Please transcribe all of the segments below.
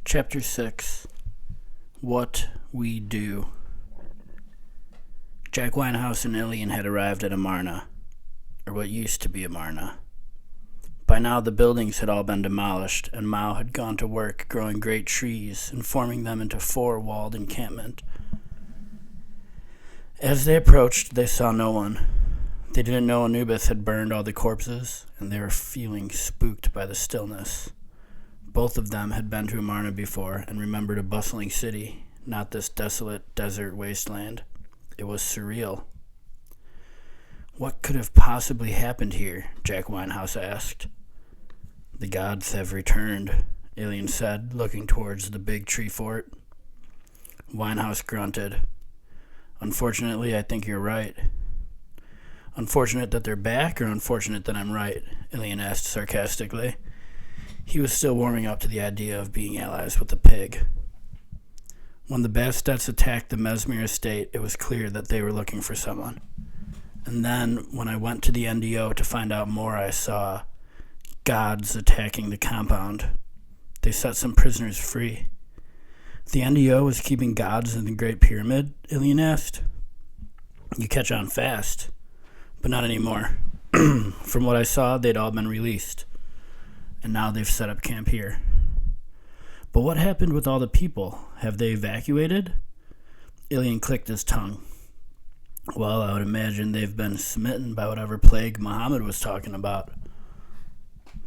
Chapter 6. What We Do. Jack Winehouse and Ilian had arrived at Amarna, or what used to be Amarna. By now the buildings had all been demolished, and Mao had gone to work growing great trees and forming them into 4-walled encampment. As they approached, they saw no one. They didn't know Anubis had burned all the corpses, and they were feeling spooked by the stillness. Both of them had been to Amarna before and remembered a bustling city, not this desolate desert wasteland. It was surreal. What could have possibly happened here? Jack Winehouse asked. The gods have returned, Ilian said, looking towards the big tree fort. Winehouse grunted. Unfortunately, I think you're right. Unfortunate that they're back, or unfortunate that I'm right? Ilian asked sarcastically. He was still warming up to the idea of being allies with the pig. When the Bastets attacked the Mesmer estate, it was clear that they were looking for someone. And then, when I went to the NDO to find out more, I saw gods attacking the compound. They set some prisoners free. The NDO was keeping gods in the Great Pyramid? Ilian asked. You catch on fast, but not anymore. From what I saw, they'd all been released. And now they've set up camp here. But what happened with all the people? Have they evacuated? Ilian clicked his tongue. Well, I would imagine they've been smitten by whatever plague Muhammad was talking about.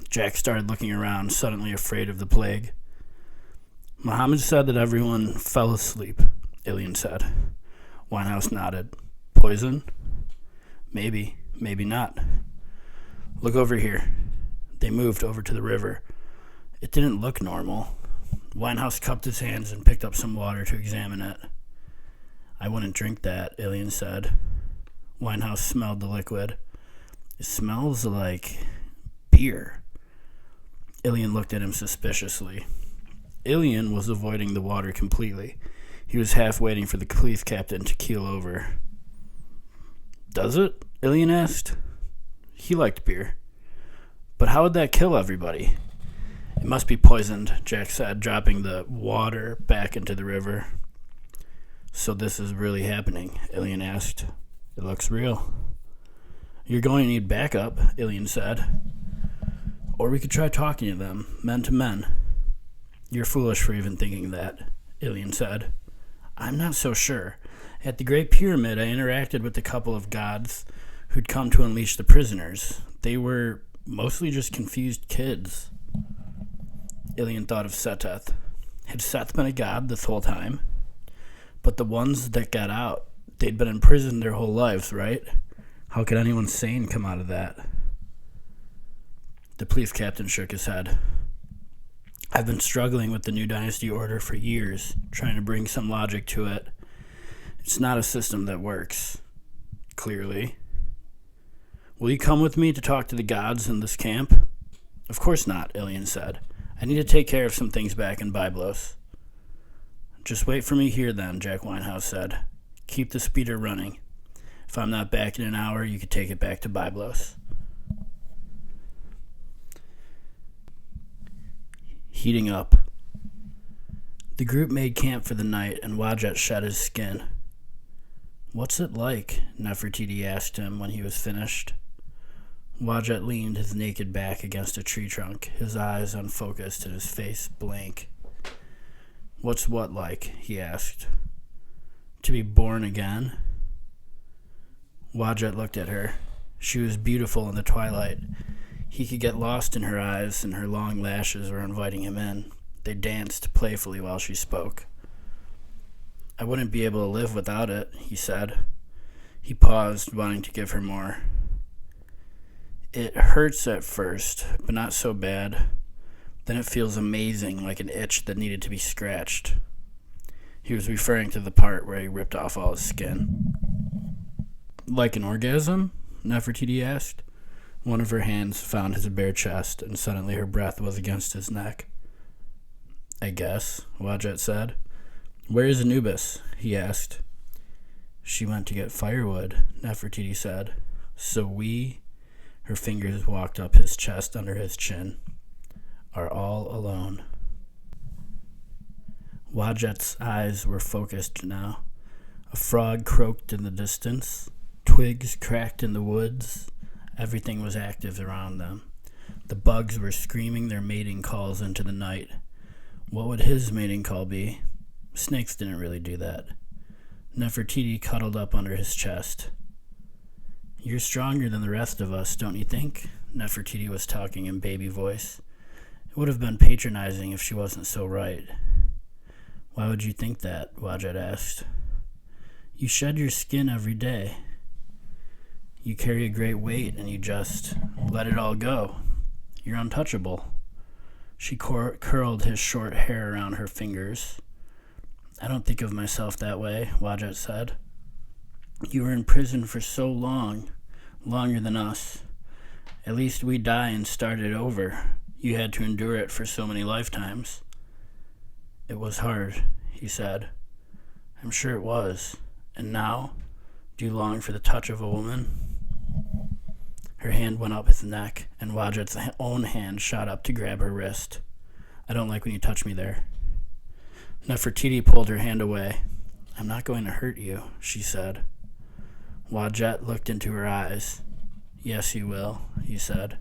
Jack started looking around, suddenly afraid of the plague. Muhammad said that everyone fell asleep, Ilian said. Winehouse nodded. Poison? Maybe, maybe not. Look over here. They moved over to the river. It didn't look normal. Winehouse cupped his hands and picked up some water to examine it. I wouldn't drink that, Ilian said. Winehouse smelled the liquid. It smells like beer. Ilian looked at him suspiciously. Ilian was avoiding the water completely. He was half waiting for the police captain to keel over. Does it? Ilian asked. He liked beer. But how would that kill everybody? It must be poisoned, Jack said, dropping the water back into the river. So this is really happening, Ilian asked. It looks real. You're going to need backup, Ilian said. Or we could try talking to them, men to men. You're foolish for even thinking that, Ilian said. I'm not so sure. At the Great Pyramid, I interacted with a couple of gods who'd come to unleash the prisoners. They were mostly just confused kids. Ilian thought of Seteth. Had Seth been a god this whole time? But the ones that got out, they'd been in prison their whole lives, right? How could anyone sane come out of that? The police captain shook his head. I've been struggling with the New Dynasty Order for years, trying to bring some logic to it. It's not a system that works, clearly. Will you come with me to talk to the gods in this camp? Of course not, Ilian said. I need to take care of some things back in Byblos. Just wait for me here then, Jack Winehouse said. Keep the speeder running. If I'm not back in an hour, you could take it back to Byblos. Heating up. The group made camp for the night, and Wadjet shed his skin. What's it like? Nefertiti asked him when he was finished. Wadjet leaned his naked back against a tree trunk, his eyes unfocused and his face blank. What's what like? He asked. To be born again? Wadjet looked at her. She was beautiful in the twilight. He could get lost in her eyes, and her long lashes were inviting him in. They danced playfully while she spoke. I wouldn't be able to live without it, he said. He paused, wanting to give her more. It hurts at first, but not so bad. Then it feels amazing, like an itch that needed to be scratched. He was referring to the part where he ripped off all his skin. Like an orgasm? Nefertiti asked. One of her hands found his bare chest, and suddenly her breath was against his neck. I guess, Wadjet said. Where is Anubis? He asked. She went to get firewood, Nefertiti said. So we... Her fingers walked up his chest under his chin. Are all alone. Wadjet's eyes were focused now. A frog croaked in the distance. Twigs cracked in the woods. Everything was active around them. The bugs were screaming their mating calls into the night. What would his mating call be? Snakes didn't really do that. Nefertiti cuddled up under his chest. You're stronger than the rest of us, don't you think? Nefertiti was talking in baby voice. It would have been patronizing if she wasn't so right. Why would you think that? Wadjet asked. You shed your skin every day. You carry a great weight and you just let it all go. You're untouchable. She curled his short hair around her fingers. I don't think of myself that way, Wadjet said. You were in prison for so long, longer than us. At least we die and start it over. You had to endure it for so many lifetimes. It was hard, he said. I'm sure it was. And now, do you long for the touch of a woman? Her hand went up his neck, and Wadjet's own hand shot up to grab her wrist. I don't like when you touch me there. Nefertiti pulled her hand away. I'm not going to hurt you, she said. Wadjet looked into her eyes. Yes, you will, he said.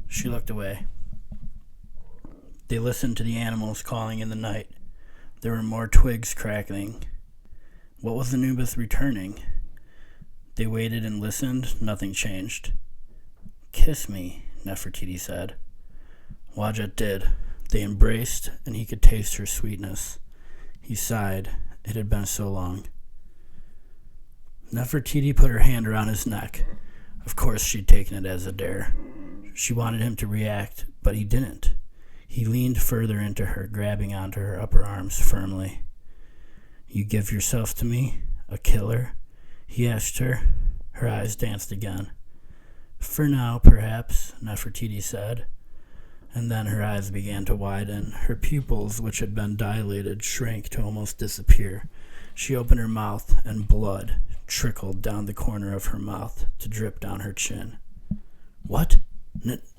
She looked away. They listened to the animals calling in the night. There were more twigs crackling. What was Anubis returning? They waited and listened. Nothing changed. Kiss me, Nefertiti said. Wadjet did. They embraced, and he could taste her sweetness. He sighed. It had been so long. Nefertiti put her hand around his neck. Of course she'd taken it as a dare. She wanted him to react, but he didn't. He leaned further into her, grabbing onto her upper arms firmly. You give yourself to me? A killer? He asked her. Her eyes danced again. For now, perhaps, Nefertiti said. And then her eyes began to widen. Her pupils, which had been dilated, shrank to almost disappear. She opened her mouth, and blood trickled down the corner of her mouth to drip down her chin. What?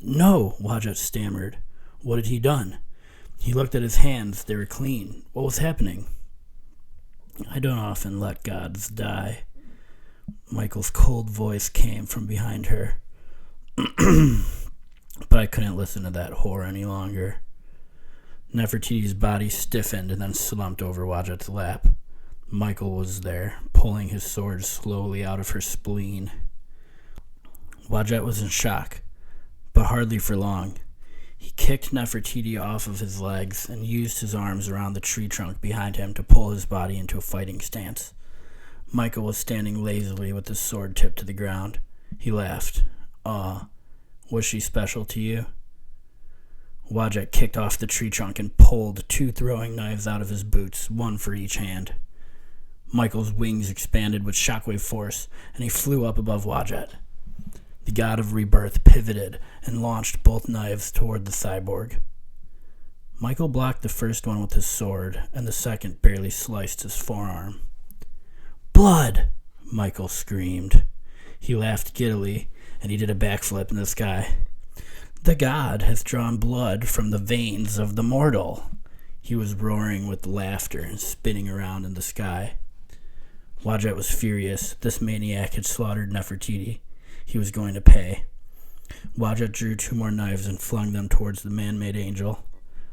No, Wadjet stammered. What had he done? He looked at his hands. They were clean. What was happening? I don't often let gods die. Michael's cold voice came from behind her. But I couldn't listen to that whore any longer. Nefertiti's body stiffened and then slumped over Wadjet's lap. Michael was there, pulling his sword slowly out of her spleen. Wadjet was in shock, but hardly for long. He kicked Nefertiti off of his legs and used his arms around the tree trunk behind him to pull his body into a fighting stance. Michael was standing lazily with his sword tipped to the ground. He laughed. Was she special to you? Wadjet kicked off the tree trunk and pulled 2 throwing knives out of his boots, 1 for each hand. Michael's wings expanded with shockwave force, and he flew up above Wadjet. The god of rebirth pivoted and launched both knives toward the cyborg. Michael blocked the first one with his sword, and the second barely sliced his forearm. Blood! Michael screamed. He laughed giddily, and he did a backflip in the sky. The god has drawn blood from the veins of the mortal. He was roaring with laughter and spinning around in the sky. Wadjet was furious. This maniac had slaughtered Nefertiti. He was going to pay. Wadjet drew 2 more knives and flung them towards the man-made angel.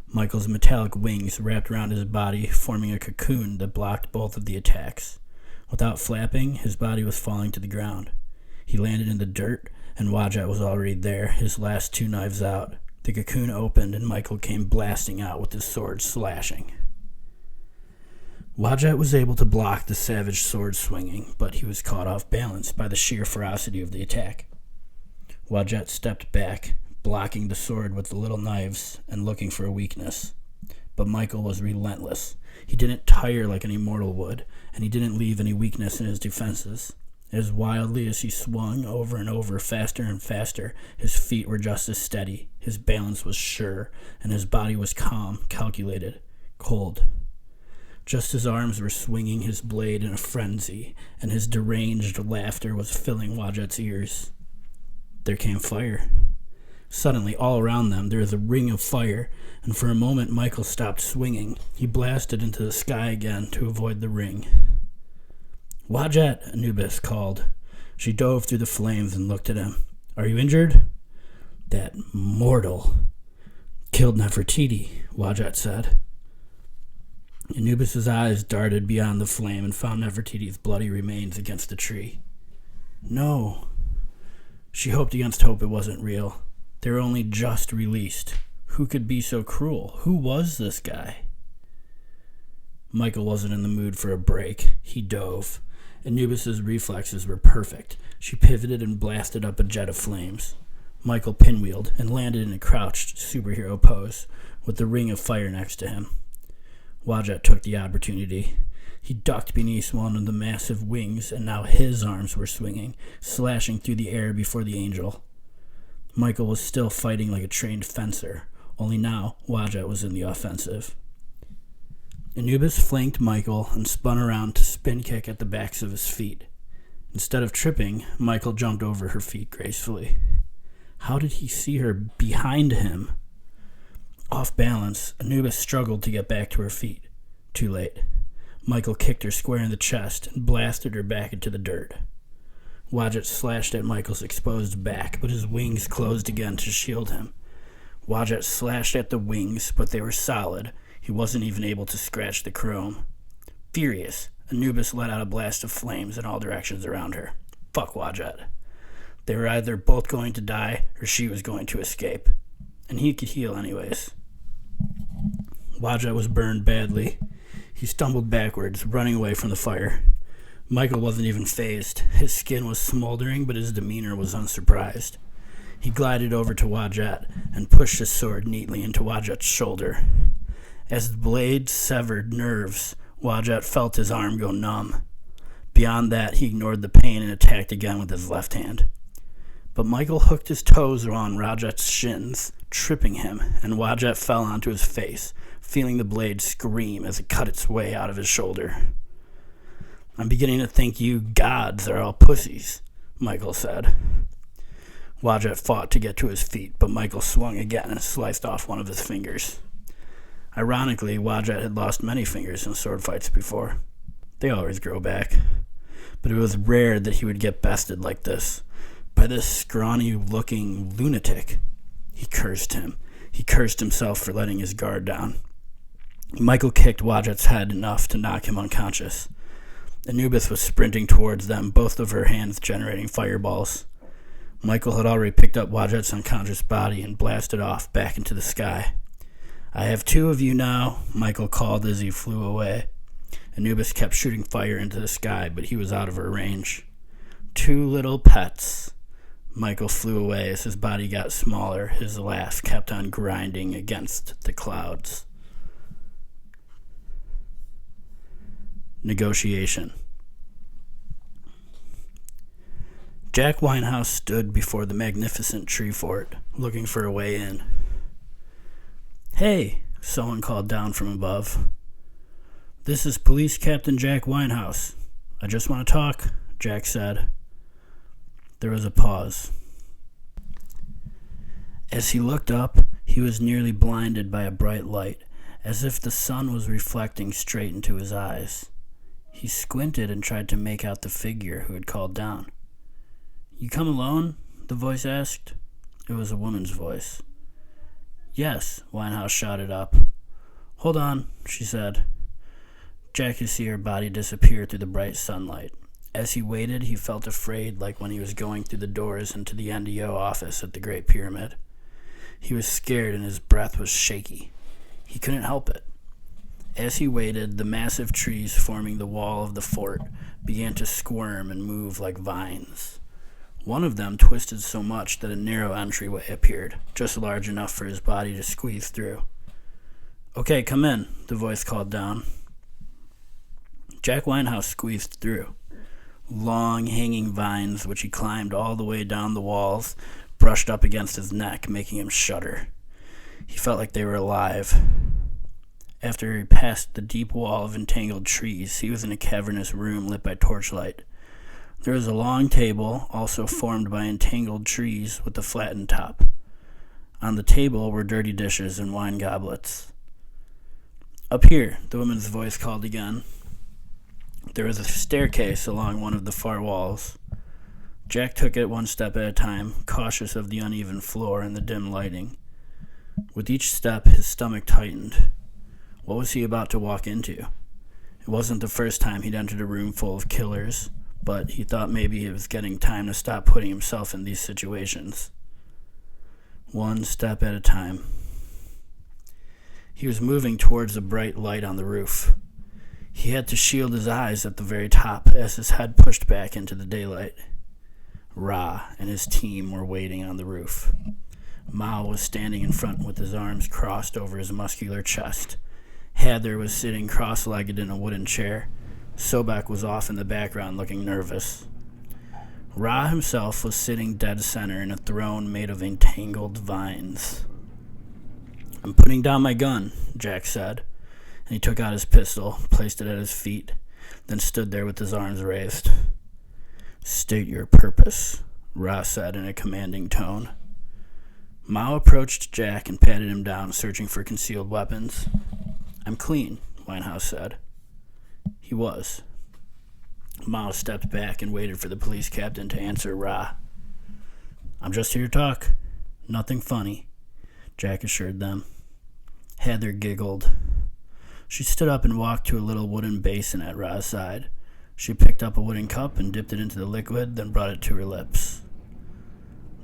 Michael's metallic wings wrapped around his body, forming a cocoon that blocked both of the attacks. Without flapping, his body was falling to the ground. He landed in the dirt, and Wadjet was already there, his last 2 knives out. The cocoon opened, and Michael came blasting out with his sword slashing. Wadjet was able to block the savage sword swinging, but he was caught off balance by the sheer ferocity of the attack. Wadjet stepped back, blocking the sword with the little knives and looking for a weakness. But Michael was relentless. He didn't tire like an immortal would, and he didn't leave any weakness in his defenses. As wildly as he swung over and over, faster and faster, his feet were just as steady, his balance was sure, and his body was calm, calculated, cold. Just his arms were swinging his blade in a frenzy, and his deranged laughter was filling Wadjet's ears. There came fire. Suddenly, all around them, there was a ring of fire, and for a moment Michael stopped swinging. He blasted into the sky again to avoid the ring. "Wadjet," Anubis called. She dove through the flames and looked at him. "Are you injured?" "That mortal killed Nefertiti," Wadjet said. Anubis's eyes darted beyond the flame and found Nefertiti's bloody remains against the tree. "No." She hoped against hope it wasn't real. They were only just released. Who could be so cruel? Who was this guy? Michael wasn't in the mood for a break. He dove. Anubis's reflexes were perfect. She pivoted and blasted up a jet of flames. Michael pinwheeled and landed in a crouched superhero pose with the ring of fire next to him. Wadjet took the opportunity. He ducked beneath one of the massive wings, and now his arms were swinging, slashing through the air before the angel. Michael was still fighting like a trained fencer, only now Wadjet was in the offensive. Anubis flanked Michael and spun around to spin kick at the backs of his feet. Instead of tripping, Michael jumped over her feet gracefully. How did he see her behind him? Off balance, Anubis struggled to get back to her feet. Too late. Michael kicked her square in the chest and blasted her back into the dirt. Wadjet slashed at Michael's exposed back, but his wings closed again to shield him. Wadjet slashed at the wings, but they were solid. He wasn't even able to scratch the chrome. Furious, Anubis let out a blast of flames in all directions around her. Fuck Wadjet. They were either both going to die, or she was going to escape. And he could heal anyways. Wadjet was burned badly. He stumbled backwards, running away from the fire. Michael wasn't even fazed. His skin was smoldering, but his demeanor was unsurprised. He glided over to Wadjet and pushed his sword neatly into Wadjet's shoulder. As the blade severed nerves, Wadjet felt his arm go numb. Beyond that, he ignored the pain and attacked again with his left hand. But Michael hooked his toes around Wadjet's shins, tripping him, and Wadjet fell onto his face, feeling the blade scream as it cut its way out of his shoulder. "I'm beginning to think you gods are all pussies," Michael said. Wadjet fought to get to his feet, but Michael swung again and sliced off one of his fingers. Ironically, Wadjet had lost many fingers in sword fights before. They always grow back. But it was rare that he would get bested like this, by this scrawny-looking lunatic. He cursed him. He cursed himself for letting his guard down. Michael kicked Wadjet's head enough to knock him unconscious. Anubis was sprinting towards them, both of her hands generating fireballs. Michael had already picked up Wadjet's unconscious body and blasted off back into the sky. "I have two of you now," Michael called as he flew away. Anubis kept shooting fire into the sky, but he was out of her range. "Two little pets." Michael flew away as his body got smaller. His laugh kept on grinding against the clouds. Negotiation. Jack Winehouse stood before the magnificent tree fort, looking for a way in. "Hey," someone called down from above. "This is Police Captain Jack Winehouse. I just want to talk," Jack said. There was a pause. As he looked up, he was nearly blinded by a bright light, as if the sun was reflecting straight into his eyes. He squinted and tried to make out the figure who had called down. "You come alone?" the voice asked. It was a woman's voice. "Yes," Winehouse shouted up. "Hold on," she said. Jack could see her body disappear through the bright sunlight. As he waited, he felt afraid, like when he was going through the doors into the NDO office at the Great Pyramid. He was scared and his breath was shaky. He couldn't help it. As he waited, the massive trees forming the wall of the fort began to squirm and move like vines. One of them twisted so much that a narrow entryway appeared, just large enough for his body to squeeze through. "Okay, come in," the voice called down. Jack Winehouse squeezed through. Long, hanging vines, which he climbed all the way down the walls, brushed up against his neck, making him shudder. He felt like they were alive. After he passed the deep wall of entangled trees, he was in a cavernous room lit by torchlight. There was a long table, also formed by entangled trees, with a flattened top. On the table were dirty dishes and wine goblets. "Up here," the woman's voice called again. There was a staircase along one of the far walls. Jack took it one step at a time, cautious of the uneven floor and the dim lighting. With each step, his stomach tightened. What was he about to walk into? It wasn't the first time he'd entered a room full of killers, but he thought maybe it was getting time to stop putting himself in these situations. One step at a time. He was moving towards a bright light on the roof. He had to shield his eyes at the very top as his head pushed back into the daylight. Ra and his team were waiting on the roof. Mao was standing in front with his arms crossed over his muscular chest. Heather was sitting cross-legged in a wooden chair. Sobek was off in the background looking nervous. Ra himself was sitting dead center in a throne made of entangled vines. "I'm putting down my gun," Jack said, and he took out his pistol, placed it at his feet, then stood there with his arms raised. "State your purpose," Ra said in a commanding tone. Mao approached Jack and patted him down, searching for concealed weapons. "I'm clean," Winehouse said. He was. Mao stepped back and waited for the police captain to answer Ra. "I'm just here to talk. Nothing funny," Jack assured them. Heather giggled. She stood up and walked to a little wooden basin at Ra's side. She picked up a wooden cup and dipped it into the liquid, then brought it to her lips.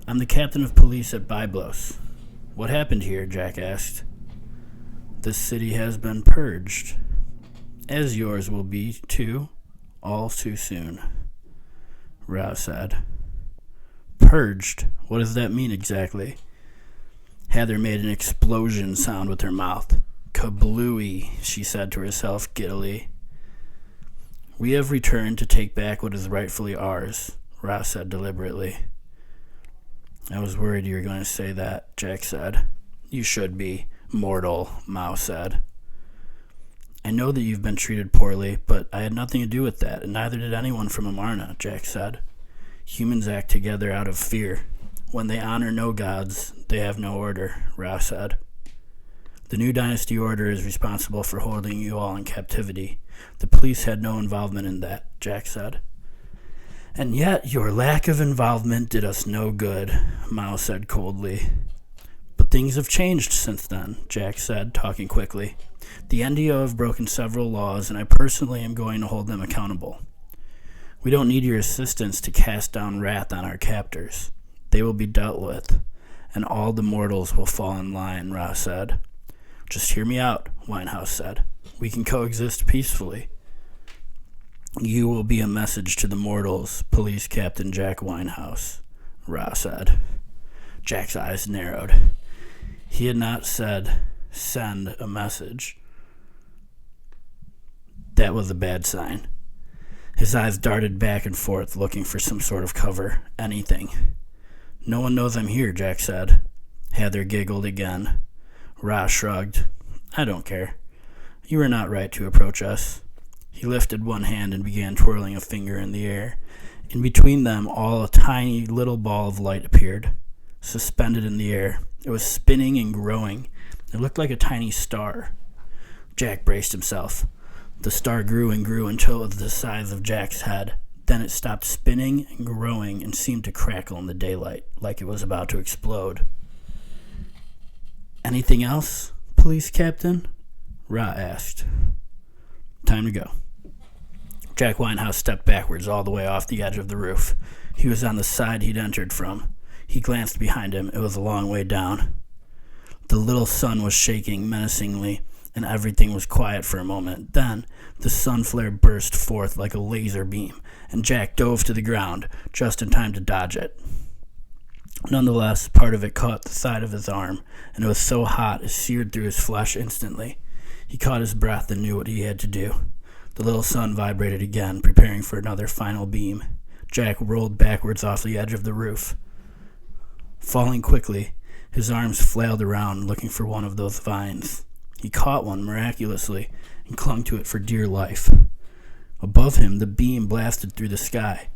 "I'm the captain of police at Byblos. What happened here?" Jack asked. "This city has been purged. As yours will be, too, all too soon," Ra said. "Purged? What does that mean exactly?" Heather made an explosion sound with her mouth. "Kablooey," she said to herself giddily. "We have returned to take back what is rightfully ours," Ra said deliberately. "I was worried you were going to say that," Jack said. "You should be, mortal," Mao said. "I know that you've been treated poorly, but I had nothing to do with that, and neither did anyone from Amarna," Jack said. "Humans act together out of fear. When they honor no gods, they have no order," Ra said. "The new dynasty order is responsible for holding you all in captivity. The police had no involvement in that," Jack said. "And yet your lack of involvement did us no good," Mao said coldly. "But things have changed since then," Jack said, talking quickly. "The NDO have broken several laws, and I personally am going to hold them accountable. We don't need your assistance to cast down wrath on our captors. They will be dealt with, and all the mortals will fall in line," Ra said. "Just hear me out," Winehouse said. "We can coexist peacefully." "You will be a message to the mortals, Police Captain Jack Winehouse," Ra said. Jack's eyes narrowed. He had not said, "send a message." That was a bad sign. His eyes darted back and forth, looking for some sort of cover, anything. "No one knows I'm here," Jack said. Heather giggled again. Ra shrugged. "I don't care. You are not right to approach us." He lifted one hand and began twirling a finger in the air. In between them, all a tiny little ball of light appeared, suspended in the air. It was spinning and growing. It looked like a tiny star. Jack braced himself. The star grew and grew until it was the size of Jack's head. Then it stopped spinning and growing and seemed to crackle in the daylight, like it was about to explode. "Anything else, Police Captain?" Ra asked. "Time to go." Jack Winehouse stepped backwards all the way off the edge of the roof. He was on the side he'd entered from. He glanced behind him. It was a long way down. The little sun was shaking menacingly, and everything was quiet for a moment. Then the sun flare burst forth like a laser beam, and Jack dove to the ground, just in time to dodge it. Nonetheless, part of it caught the side of his arm, and it was so hot it seared through his flesh instantly. He caught his breath and knew what he had to do. The little sun vibrated again, preparing for another final beam. Jack rolled backwards off the edge of the roof. Falling quickly, his arms flailed around, looking for one of those vines. He caught one miraculously and clung to it for dear life. Above him, the beam blasted through the sky.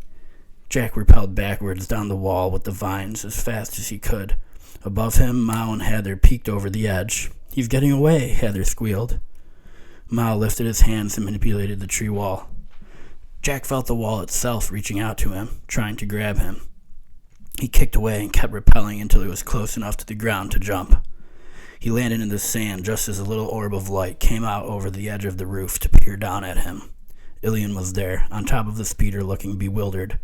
Jack repelled backwards down the wall with the vines as fast as he could. Above him, Mao and Heather peeked over the edge. "He's getting away," Heather squealed. Mao lifted his hands and manipulated the tree wall. Jack felt the wall itself reaching out to him, trying to grab him. He kicked away and kept repelling until he was close enough to the ground to jump. He landed in the sand just as a little orb of light came out over the edge of the roof to peer down at him. Ilian was there, on top of the speeder, looking bewildered.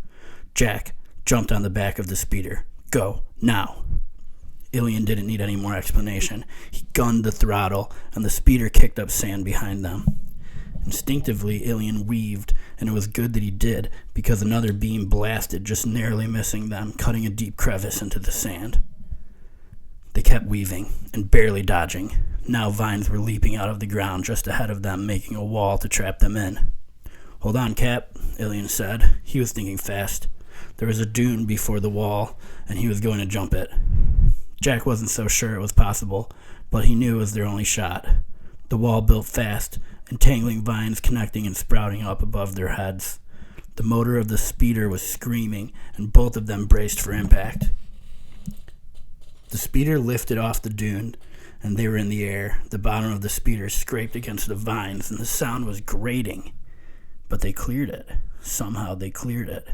Jack jumped on the back of the speeder. "Go, now." Ilian didn't need any more explanation. He gunned the throttle, and the speeder kicked up sand behind them. Instinctively, Ilian weaved, and it was good that he did, because another beam blasted, just narrowly missing them, cutting a deep crevice into the sand. They kept weaving, and barely dodging. Now vines were leaping out of the ground just ahead of them, making a wall to trap them in. "Hold on, Cap," Ilian said. He was thinking fast. There was a dune before the wall, and he was going to jump it. Jack wasn't so sure it was possible, but he knew it was their only shot. The wall built fast, entangling vines connecting and sprouting up above their heads. The motor of the speeder was screaming, and both of them braced for impact. The speeder lifted off the dune, and they were in the air. The bottom of the speeder scraped against the vines, and the sound was grating. But they cleared it. Somehow they cleared it.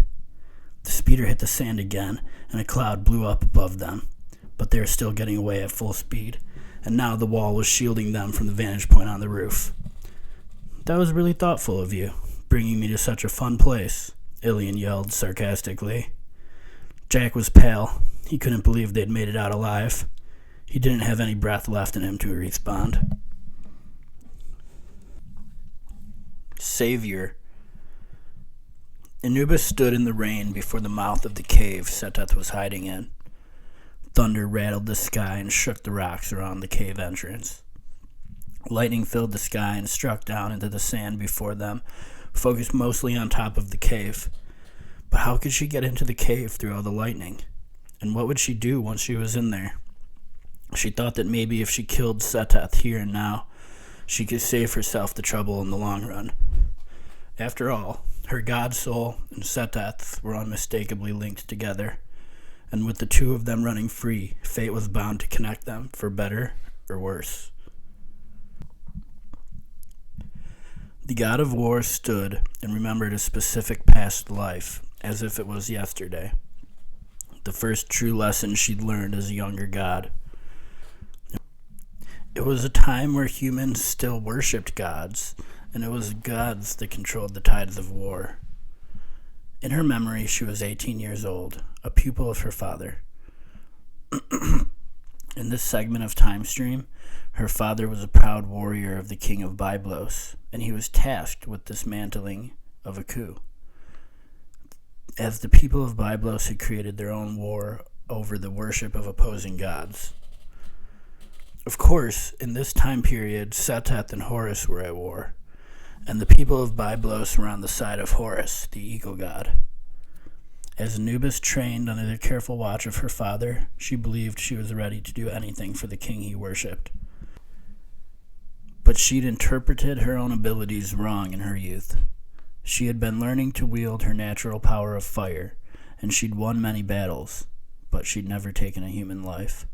The speeder hit the sand again, and a cloud blew up above them. But they were still getting away at full speed, and now the wall was shielding them from the vantage point on the roof. "That was really thoughtful of you, bringing me to such a fun place," Ilian yelled sarcastically. Jack was pale. He couldn't believe they'd made it out alive. He didn't have any breath left in him to respond. Savior. Anubis stood in the rain before the mouth of the cave Seteth was hiding in. Thunder rattled the sky and shook the rocks around the cave entrance. Lightning filled the sky and struck down into the sand before them, focused mostly on top of the cave. But how could she get into the cave through all the lightning? And what would she do once she was in there? She thought that maybe if she killed Seteth here and now, she could save herself the trouble in the long run. After all, her god soul and Seteth were unmistakably linked together. And with the two of them running free, fate was bound to connect them, for better or worse. The god of war stood and remembered a specific past life, as if it was yesterday. The first true lesson she'd learned as a younger god. It was a time where humans still worshipped gods, and it was gods that controlled the tides of war. In her memory, she was 18 years old, a pupil of her father. In this segment of Time Stream, her father was a proud warrior of the king of Byblos, and he was tasked with dismantling of a coup. As the people of Byblos had created their own war over the worship of opposing gods. Of course, in this time period, Seteth and Horus were at war, and the people of Byblos were on the side of Horus, the eagle god. As Anubis trained under the careful watch of her father, she believed she was ready to do anything for the king he worshipped. But she'd interpreted her own abilities wrong in her youth. She had been learning to wield her natural power of fire, and she'd won many battles, but she'd never taken a human life.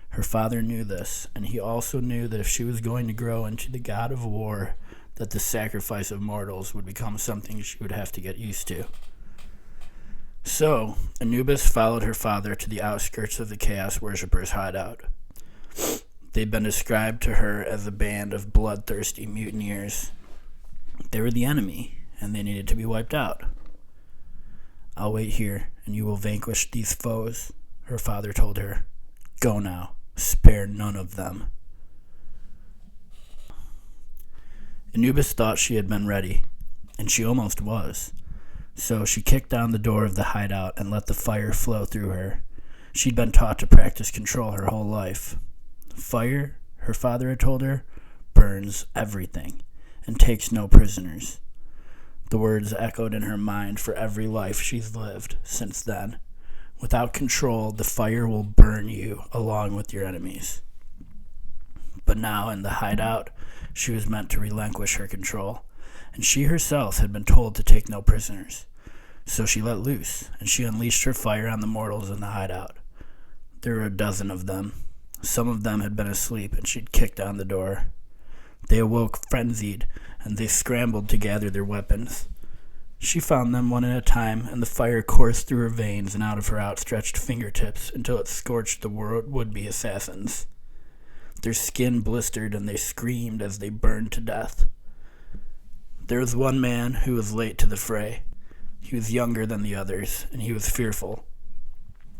Her father knew this, and he also knew that if she was going to grow into the god of war, that the sacrifice of mortals would become something she would have to get used to. So, Anubis followed her father to the outskirts of the Chaos Worshippers' hideout. They'd been described to her as a band of bloodthirsty mutineers. They were the enemy, and they needed to be wiped out. "I'll wait here, and you will vanquish these foes," her father told her. "Go now. Spare none of them." Anubis thought she had been ready, and she almost was. So she kicked down the door of the hideout and let the fire flow through her. She'd been taught to practice control her whole life. Fire, her father had told her, burns everything and takes no prisoners. The words echoed in her mind for every life she's lived since then. Without control, the fire will burn you along with your enemies. But now, in the hideout, she was meant to relinquish her control, and she herself had been told to take no prisoners. So she let loose, and she unleashed her fire on the mortals in the hideout. There were a dozen of them. Some of them had been asleep, and she'd kicked on the door. They awoke frenzied, and they scrambled to gather their weapons. She found them one at a time, and the fire coursed through her veins and out of her outstretched fingertips until it scorched the would-be assassins. Their skin blistered, and they screamed as they burned to death. There was one man who was late to the fray. He was younger than the others, and he was fearful.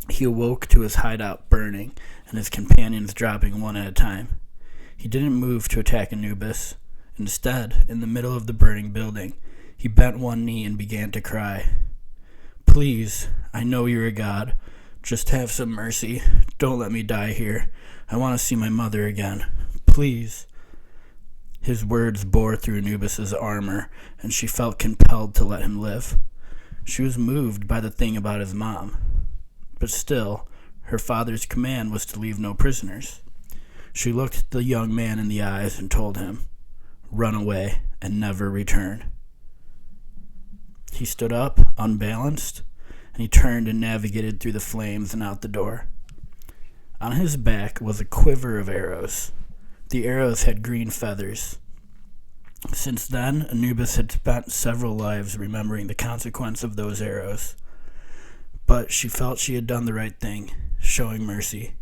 He awoke to his hideout burning, and his companions dropping one at a time. He didn't move to attack Anubis. Instead, in the middle of the burning building, he bent one knee and began to cry. "Please, I know you're a god. Just have some mercy. Don't let me die here. I want to see my mother again. Please." His words bore through Anubis's armor, and she felt compelled to let him live. She was moved by the thing about his mom. But still, her father's command was to leave no prisoners. She looked the young man in the eyes and told him, "Run away and never return." He stood up, unbalanced, and he turned and navigated through the flames and out the door. On his back was a quiver of arrows. The arrows had green feathers. Since then, Anubis had spent several lives remembering the consequence of those arrows. But she felt she had done the right thing, showing mercy.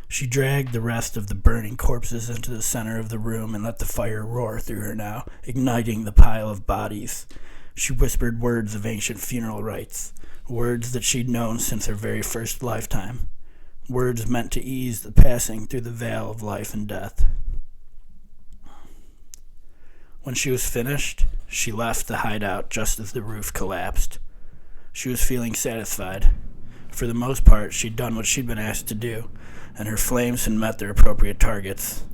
She dragged the rest of the burning corpses into the center of the room and let the fire roar through her now, igniting the pile of bodies. She whispered words of ancient funeral rites, words that she'd known since her very first lifetime, words meant to ease the passing through the veil of life and death. When she was finished, she left the hideout just as the roof collapsed. She was feeling satisfied. For the most part, she'd done what she'd been asked to do, and her flames had met their appropriate targets.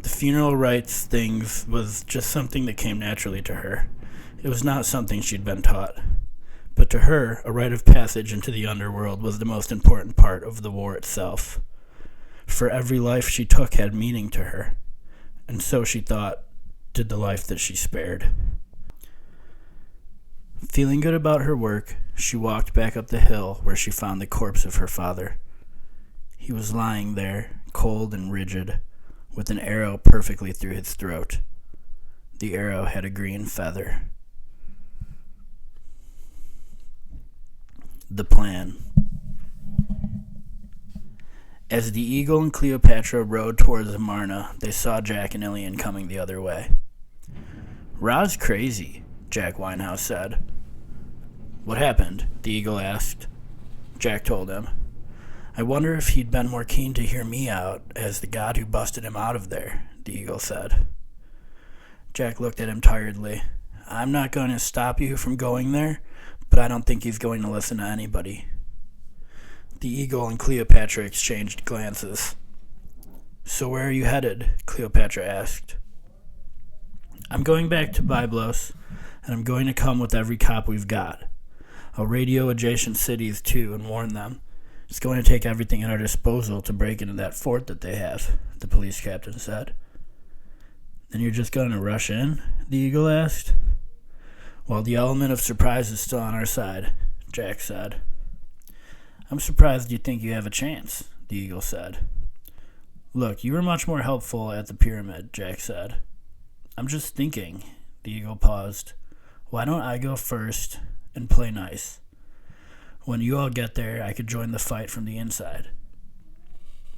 The funeral rites things was just something that came naturally to her. It was not something she'd been taught. But to her, a rite of passage into the underworld was the most important part of the war itself. For every life she took had meaning to her, and so she thought, did the life that she spared. Feeling good about her work, she walked back up the hill where she found the corpse of her father. He was lying there, cold and rigid, with an arrow perfectly through his throat. The arrow had a green feather. The plan. As the Eagle and Cleopatra rode towards Amarna, they saw Jack and Ilian coming the other way. "Ra's crazy," Jack Winehouse said. "What happened?" the Eagle asked. Jack told him. "I wonder if he'd been more keen to hear me out as the god who busted him out of there," the Eagle said. Jack looked at him tiredly. "I'm not going to stop you from going there, but I don't think he's going to listen to anybody." The Eagle and Cleopatra exchanged glances. "So where are you headed?" Cleopatra asked. "I'm going back to Byblos, and I'm going to come with every cop we've got. I'll radio adjacent cities, too, and warn them. It's going to take everything at our disposal to break into that fort that they have," the police captain said. "Then you're just going to rush in?" the Eagle asked. "Well, the element of surprise is still on our side," Jack said. "I'm surprised you think you have a chance," the Eagle said. "Look, you were much more helpful at the pyramid," Jack said. "I'm just thinking," the Eagle paused. "Why don't I go first and play nice? When you all get there, I could join the fight from the inside."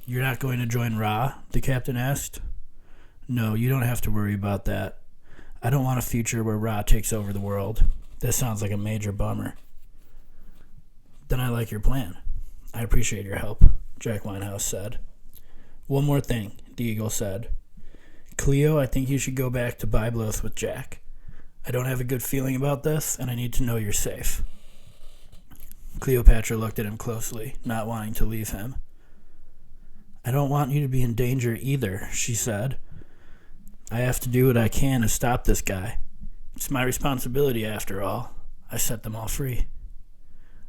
"You're not going to join Ra?" the captain asked. "No, you don't have to worry about that. I don't want a future where Ra takes over the world. That sounds like a major bummer." "Then I like your plan. I appreciate your help," Jack Winehouse said. "One more thing," the Eagle said. "Cleo, I think you should go back to Byblos with Jack. I don't have a good feeling about this, and I need to know you're safe." Cleopatra looked at him closely, not wanting to leave him. "I don't want you to be in danger either," she said. "I have to do what I can to stop this guy. It's my responsibility, after all. I set them all free."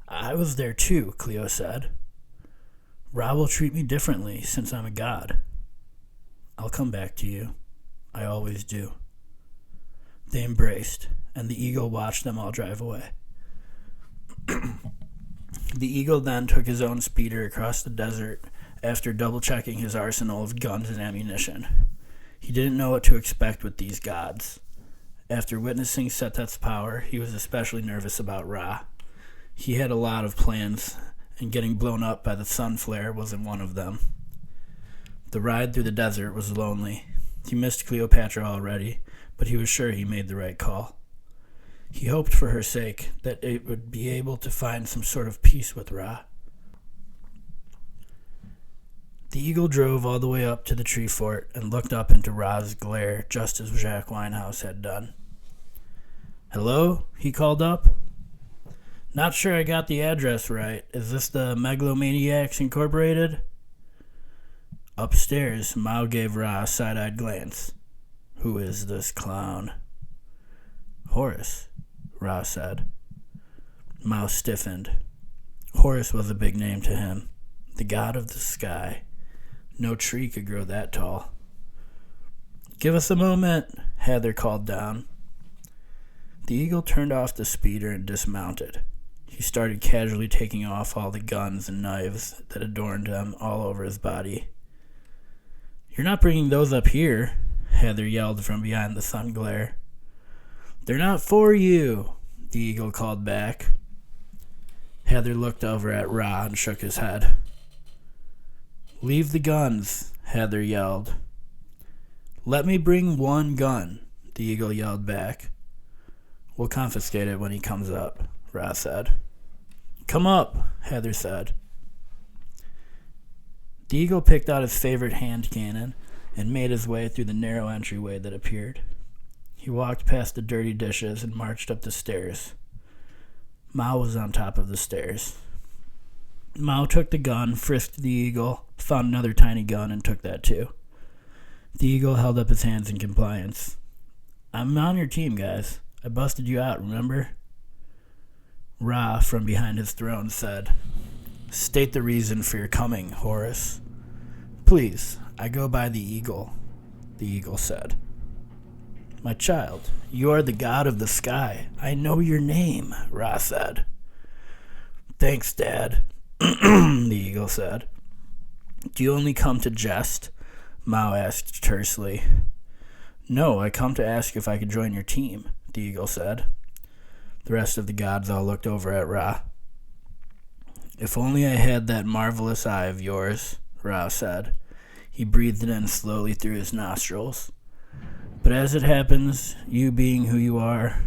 "I was there too," Cleo said. "Ra will treat me differently since I'm a god. I'll come back to you. I always do." They embraced, and the Eagle watched them all drive away. The eagle then took his own speeder across the desert after double-checking his arsenal of guns and ammunition. He didn't know what to expect with these gods. After witnessing Setet's power, he was especially nervous about Ra. He had a lot of plans, and getting blown up by the sun flare wasn't one of them. The ride through the desert was lonely. He missed Cleopatra already, but he was sure he made the right call. He hoped for her sake that it would be able to find some sort of peace with Ra. The eagle drove all the way up to the tree fort and looked up into Ra's glare just as Jack Winehouse had done. "Hello?" he called up. "Not sure I got the address right. Is this the Megalomaniacs Incorporated?" Upstairs, Mao gave Ra a side-eyed glance. "Who is this clown?" "Horus," Ra said. Mao stiffened. Horus was a big name to him, the god of the sky. No tree could grow that tall. "Give us a moment," Heather called down. The eagle turned off the speeder and dismounted. He started casually taking off all the guns and knives that adorned him all over his body. "You're not bringing those up here," Heather yelled from behind the sun glare. "They're not for you," the eagle called back. Heather looked over at Ra and shook his head. "Leave the guns," Heather yelled. "Let me bring one gun," the eagle yelled back. "We'll confiscate it when he comes up," Ra said. "Come up," Heather said. The eagle picked out his favorite hand cannon and made his way through the narrow entryway that appeared. He walked past the dirty dishes and marched up the stairs. Mao was on top of the stairs. Mao took the gun, frisked the eagle, found another tiny gun, and took that too. The eagle held up his hands in compliance. "I'm on your team, guys. I busted you out, remember?" Ra, from behind his throne, said, "State the reason for your coming, Horus." "Please, I go by the eagle," the eagle said. "My child, you are the god of the sky. I know your name," Ra said. "Thanks, Dad," the eagle said. "Do you only come to jest?" Mao asked tersely. "No, I come to ask if I could join your team," the eagle said. The rest of the gods all looked over at Ra. "If only I had that marvelous eye of yours," Ra said. He breathed it in slowly through his nostrils. "But as it happens, you being who you are,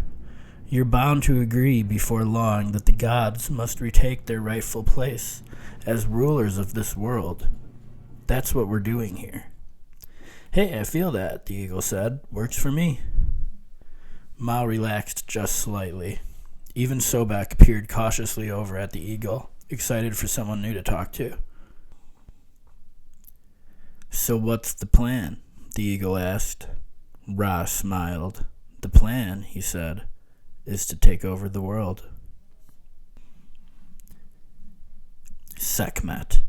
you're bound to agree before long that the gods must retake their rightful place as rulers of this world. That's what we're doing here." "Hey, I feel that," the eagle said. "Works for me." Mao relaxed just slightly. Even Sobek peered cautiously over at the eagle, excited for someone new to talk to. "So what's the plan?" the eagle asked. Ra smiled. "The plan," he said, "is to take over the world." Sekhmet.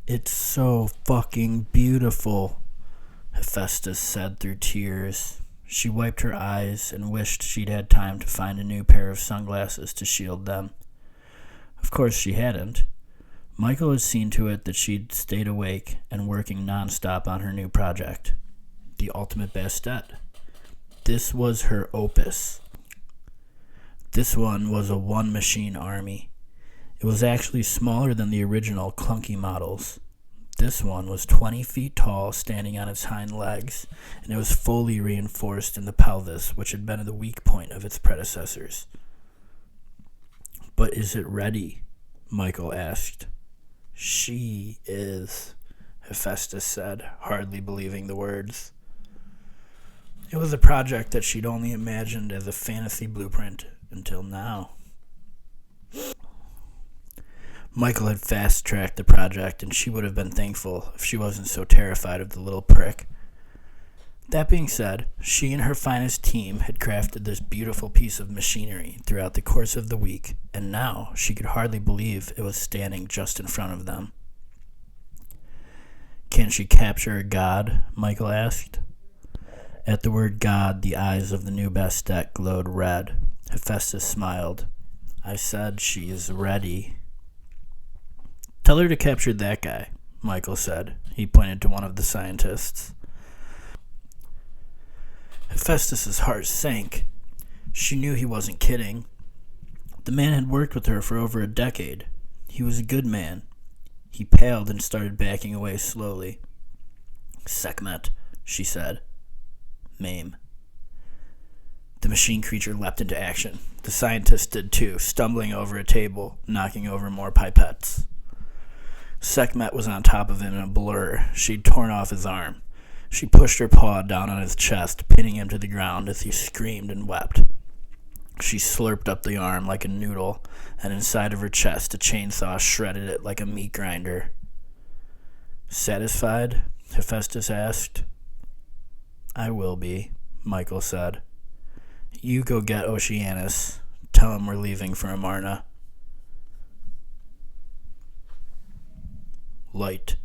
"It's so fucking beautiful," Hephaestus said through tears. She wiped her eyes and wished she'd had time to find a new pair of sunglasses to shield them. Of course she hadn't. Michael had seen to it that she'd stayed awake and working nonstop on her new project, the Ultimate Bastet. This was her opus. This one was a one-machine army. It was actually smaller than the original clunky models. This one was 20 feet tall, standing on its hind legs, and it was fully reinforced in the pelvis, which had been the weak point of its predecessors. "But is it ready?" Michael asked. "She is," Hephaestus said, hardly believing the words. It was a project that she'd only imagined as a fantasy blueprint until now. Michael had fast-tracked the project, and she would have been thankful if she wasn't so terrified of the little prick. That being said, she and her finest team had crafted this beautiful piece of machinery throughout the course of the week, and now she could hardly believe it was standing just in front of them. "Can she capture a god?" Michael asked. At the word god, the eyes of the new Bastet glowed red. Hephaestus smiled. I said she is ready. Tell her to capture that guy, Michael said. He pointed to one of the scientists. Hephaestus's heart sank. She knew he wasn't kidding. The man had worked with her for over a decade. He was a good man. He paled and started backing away slowly. Sekhmet, she said. Mame. The machine creature leapt into action. The scientist did too, stumbling over a table, knocking over more pipettes. Sekhmet was on top of him in a blur. She'd torn off his arm. She pushed her paw down on his chest, pinning him to the ground as he screamed and wept. She slurped up the arm like a noodle, and inside of her chest a chainsaw shredded it like a meat grinder. Satisfied? Hephaestus asked. I will be, Michael said. You go get Oceanus. Tell him we're leaving for Amarna. Light.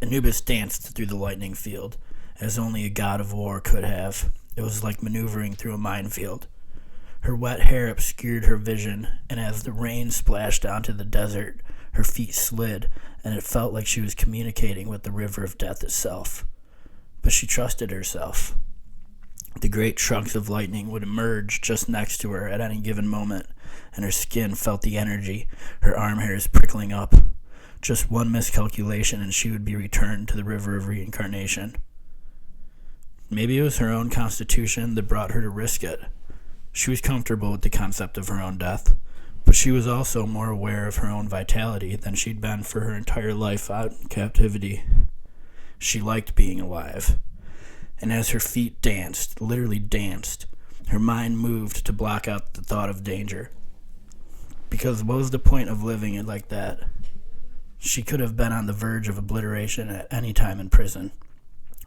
Anubis danced through the lightning field, as only a god of war could have. It was like maneuvering through a minefield. Her wet hair obscured her vision, and as the rain splashed onto the desert, her feet slid, and it felt like she was communicating with the river of death itself. But she trusted herself. The great chunks of lightning would emerge just next to her at any given moment, and her skin felt the energy, her arm hairs prickling up. Just one miscalculation and she would be returned to the river of reincarnation. Maybe it was her own constitution that brought her to risk it. She was comfortable with the concept of her own death, but she was also more aware of her own vitality than she'd been for her entire life out in captivity. She liked being alive. And as her feet danced, literally danced, her mind moved to block out the thought of danger. Because what was the point of living it like that? She could have been on the verge of obliteration at any time in prison.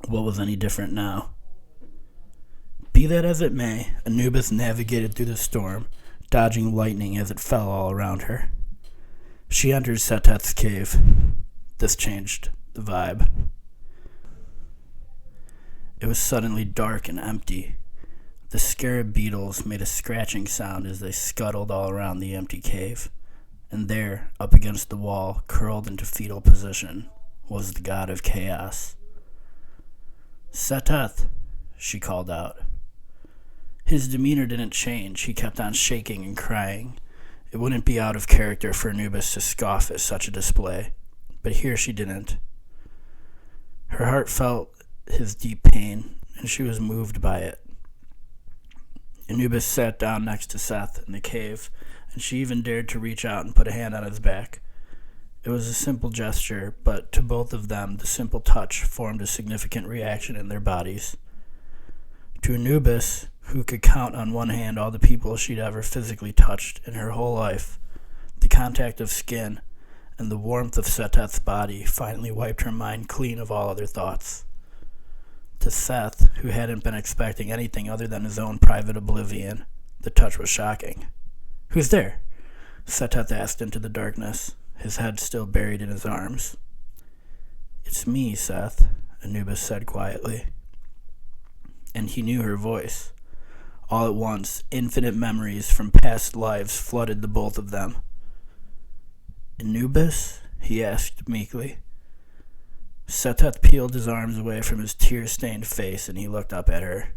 What was any different now? Be that as it may, Anubis navigated through the storm, dodging lightning as it fell all around her. She entered Seteth's cave. This changed the vibe. It was suddenly dark and empty. The scarab beetles made a scratching sound as they scuttled all around the empty cave. And there, up against the wall, curled into fetal position, was the god of chaos. Seteth, she called out. His demeanor didn't change. He kept on shaking and crying. It wouldn't be out of character for Anubis to scoff at such a display, but here she didn't. Her heart felt his deep pain, and she was moved by it. Anubis sat down next to Seth in the cave, and she even dared to reach out and put a hand on his back. It was a simple gesture, but to both of them, the simple touch formed a significant reaction in their bodies. To Anubis, who could count on one hand all the people she'd ever physically touched in her whole life, the contact of skin and the warmth of Seteth's body finally wiped her mind clean of all other thoughts. To Seth, who hadn't been expecting anything other than his own private oblivion, the touch was shocking. Who's there? Seteth asked into the darkness, his head still buried in his arms. It's me, Seth, Anubis said quietly. And he knew her voice. All at once, infinite memories from past lives flooded the both of them. Anubis? He asked meekly. Seteth peeled his arms away from his tear-stained face and he looked up at her.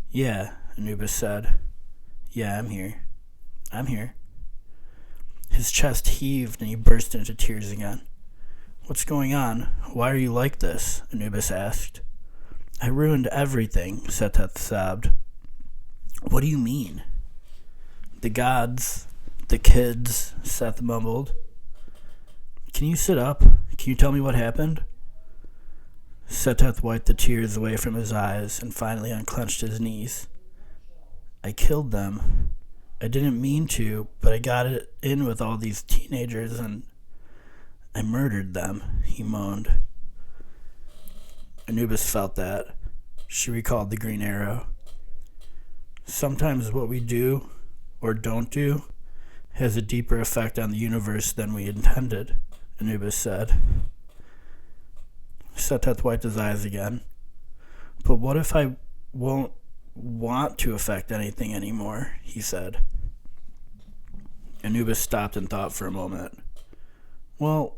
Yeah, Anubis said. Yeah, I'm here. I'm here. His chest heaved and he burst into tears again. What's going on? Why are you like this? Anubis asked. I ruined everything, Seteth sobbed. What do you mean? The gods, the kids, Seth mumbled. Can you sit up? Can you tell me what happened? Seteth wiped the tears away from his eyes and finally unclenched his knees. I killed them. I didn't mean to, but I got it in with all these teenagers and I murdered them, he moaned. Anubis felt that. She recalled the green arrow. Sometimes what we do, or don't do, has a deeper effect on the universe than we intended, Anubis said. Seteth wiped his eyes again. But what if I won't want to affect anything anymore, he said. Anubis stopped and thought for a moment. Well,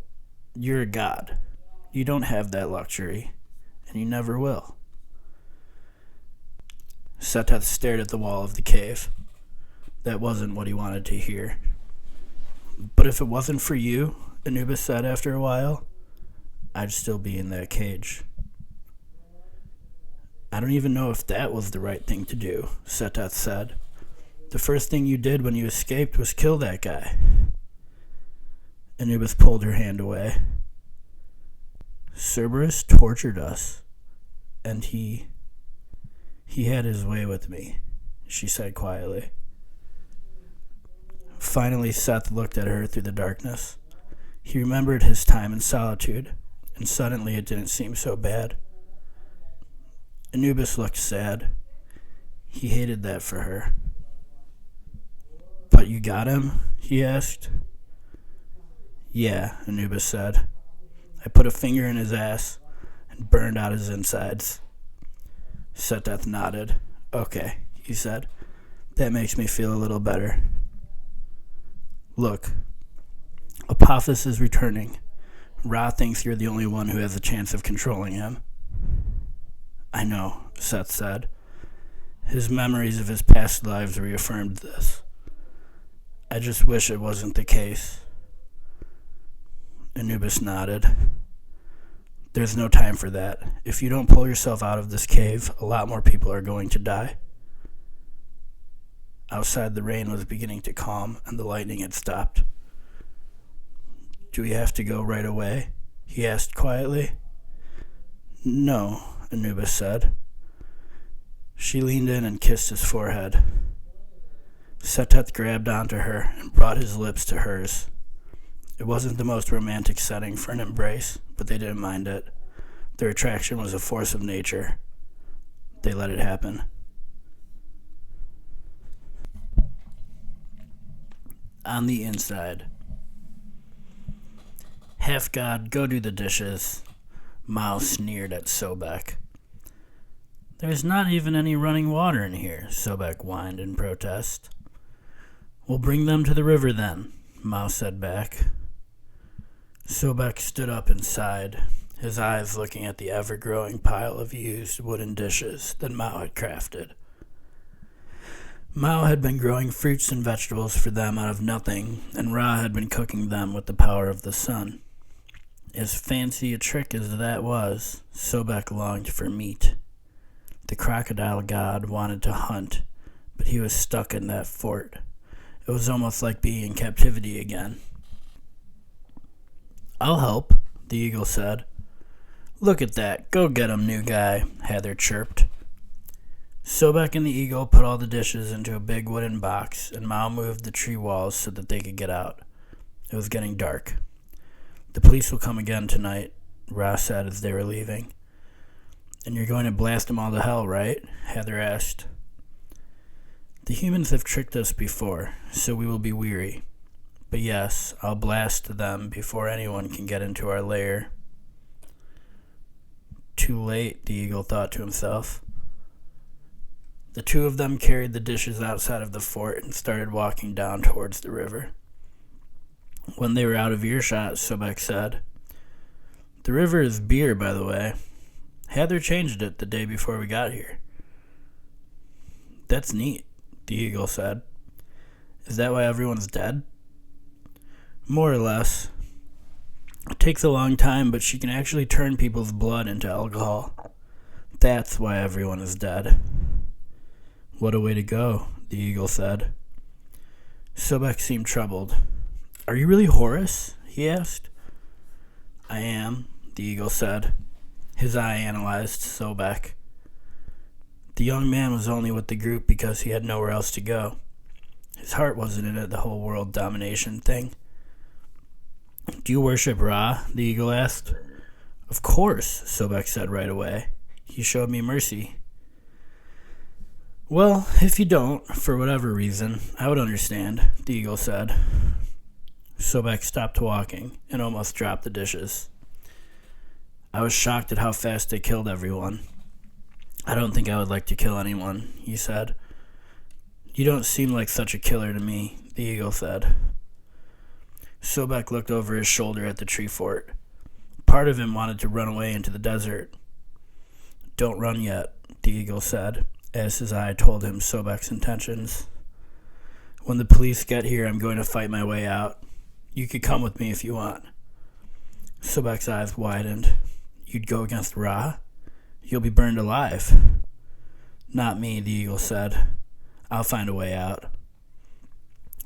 you're a god. You don't have that luxury, and you never will. Seteth stared at the wall of the cave. That wasn't what he wanted to hear. But if it wasn't for you, Anubis said after a while, I'd still be in that cage. I don't even know if that was the right thing to do, Seteth said. The first thing you did when you escaped was kill that guy. Anubis pulled her hand away. Cerberus tortured us, and he had his way with me, she said quietly. Finally, Seth looked at her through the darkness. He remembered his time in solitude, and suddenly it didn't seem so bad. Anubis looked sad. He hated that for her. But you got him? He asked. Yeah, Anubis said. I put a finger in his ass and burned out his insides. Seteth nodded. Okay, he said. That makes me feel a little better. Look, Apophis is returning. Ra thinks you're the only one who has a chance of controlling him. I know, Seth said. His memories of his past lives reaffirmed this. I just wish it wasn't the case. Anubis nodded. There's no time for that. If you don't pull yourself out of this cave, a lot more people are going to die. Outside, the rain was beginning to calm, and the lightning had stopped. Do we have to go right away? He asked quietly. No, Anubis said. She leaned in and kissed his forehead. Seteth grabbed onto her and brought his lips to hers. It wasn't the most romantic setting for an embrace, but they didn't mind it. Their attraction was a force of nature. They let it happen. On the inside. Half-god, go do the dishes. Mao sneered at Sobek. There's not even any running water in here, Sobek whined in protest. We'll bring them to the river then, Mao said back. Sobek stood up and sighed, his eyes looking at the ever-growing pile of used wooden dishes that Mao had crafted. Mao had been growing fruits and vegetables for them out of nothing, and Ra had been cooking them with the power of the sun. As fancy a trick as that was, Sobek longed for meat. The crocodile god wanted to hunt, but he was stuck in that fort. It was almost like being in captivity again. I'll help, the eagle said. Look at that. Go get him, new guy, Heather chirped. Sobek and the eagle put all the dishes into a big wooden box, and Mao moved the tree walls so that they could get out. It was getting dark. The police will come again tonight, Ra said as they were leaving. And you're going to blast them all to hell, right? Heather asked. The humans have tricked us before, so we will be weary. But yes, I'll blast them before anyone can get into our lair. Too late, the eagle thought to himself. The two of them carried the dishes outside of the fort and started walking down towards the river. When they were out of earshot, Sobek said, The river is beer, by the way. Heather changed it the day before we got here. That's neat, the eagle said. Is that why everyone's dead? More or less. It takes a long time, but she can actually turn people's blood into alcohol. That's why everyone is dead. What a way to go, the eagle said. Sobek seemed troubled. Are you really Horus? He asked. I am, the eagle said. His eye analyzed Sobek. The young man was only with the group because he had nowhere else to go. His heart wasn't in it, the whole world domination thing. Do you worship Ra? The eagle asked. Of course, Sobek said right away. He showed me mercy. Well, if you don't, for whatever reason, I would understand, the eagle said. Sobek stopped walking and almost dropped the dishes. I was shocked at how fast they killed everyone. I don't think I would like to kill anyone, he said. You don't seem like such a killer to me, the eagle said. Sobek looked over his shoulder at the tree fort. Part of him wanted to run away into the desert. Don't run yet, the eagle said, as his eye told him Sobek's intentions. When the police get here, I'm going to fight my way out. You could come with me if you want. Sobek's eyes widened. You'd go against Ra? You'll be burned alive. Not me, the eagle said. I'll find a way out.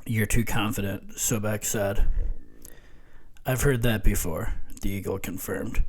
You're too confident, Sobek said. I've heard that before, the eagle confirmed.